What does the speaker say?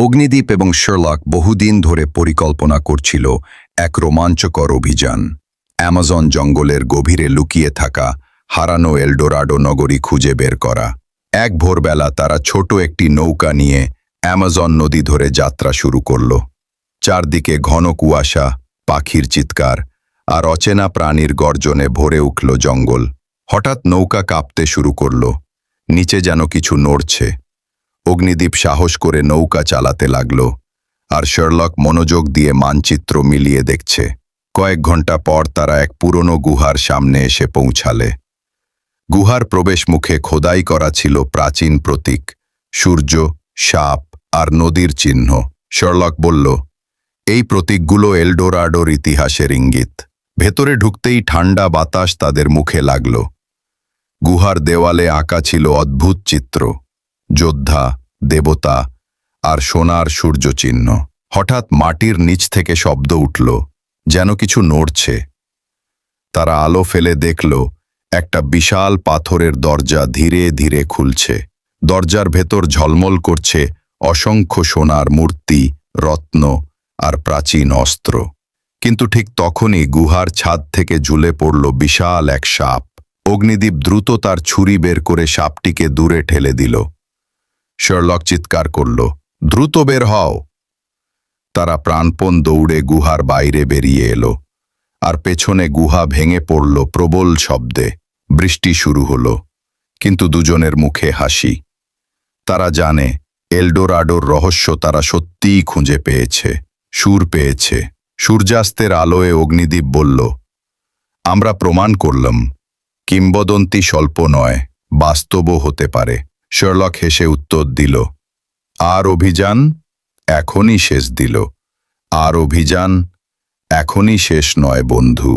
অগ্নিদ্বীপ এবং শার্লক বহুদিন ধরে পরিকল্পনা করছিল এক রোমাঞ্চকর অভিযান। অ্যামাজন জঙ্গলের গভীরে লুকিয়ে থাকা হারানো এলডোরাডো নগরী খুঁজে বের করা। এক ভোরবেলা তারা ছোট একটি নৌকা নিয়ে অ্যামাজন নদী ধরে যাত্রা শুরু করল। চারদিকে ঘন কুয়াশা, পাখির চিৎকার আর অচেনা প্রাণীর গর্জনে ভরে উঠল জঙ্গল। হঠাৎ নৌকা কাঁপতে শুরু করল, নিচে যেন কিছু নড়ছে। অগ্নিদ্বীপ সাহস করে নৌকা চালাতে লাগল, আর শার্লক মনোযোগ দিয়ে মানচিত্র মিলিয়ে দেখছে। কয়েক ঘন্টা পর তারা এক পুরনো গুহার সামনে এসে পৌঁছালে। গুহার প্রবেশ মুখে খোদাই করা ছিল প্রাচীন প্রতীক, সূর্য, সাপ আর নদীর চিহ্ন। শার্লক বলল, এই প্রতীকগুলো এলডোরাডোর ইতিহাসের ইঙ্গিত। ভেতরে ঢুকতেই ঠান্ডা বাতাস তাদের মুখে লাগল। গুহার দেওয়ালে আঁকা ছিল অদ্ভুত চিত্র, যোদ্ধা, দেবতা আর সোনার সূর্যচিহ্ন। হঠাৎ মাটির নিচ থেকে শব্দ উঠল, যেন কিছু নড়ছে। তারা আলো ফেলে দেখল একটা বিশাল পাথরের দরজা ধীরে ধীরে খুলছে। দরজার ভেতর ঝলমল করছে অসংখ্য সোনার মূর্তি, রত্ন আর প্রাচীন অস্ত্র। কিন্তু ঠিক তখনই গুহার ছাদ থেকে ঝুলে পড়ল বিশাল এক সাপ। অগ্নিদ্বীপ দ্রুত তার ছুরি বের করে সাপটিকে দূরে ঠেলে দিল। শার্লক চিৎকার করল, দ্রুত বের হও! তারা প্রাণপণ দৌড়ে গুহার বাইরে বেরিয়ে এলো, আর পেছনে গুহা ভেঙে পড়ল প্রবল শব্দে। বৃষ্টি শুরু হলো, কিন্তু দুজনের মুখে হাসি। তারা জানে এলডোরাডোর রহস্য তারা সত্যিই খুঁজে পেয়েছে, সুর পেয়েছে। সূর্যাস্তের আলোয় অগ্নিদ্বীপ বলল, আমরা প্রমাণ করলাম কিংবদন্তি স্বল্প নয়, বাস্তবও হতে পারে। শার্লক হেসে উত্তর দিল, আর অভিযান এখনই শেষ দিল। আর অভিযান এখনই শেষ নয় বন্ধু।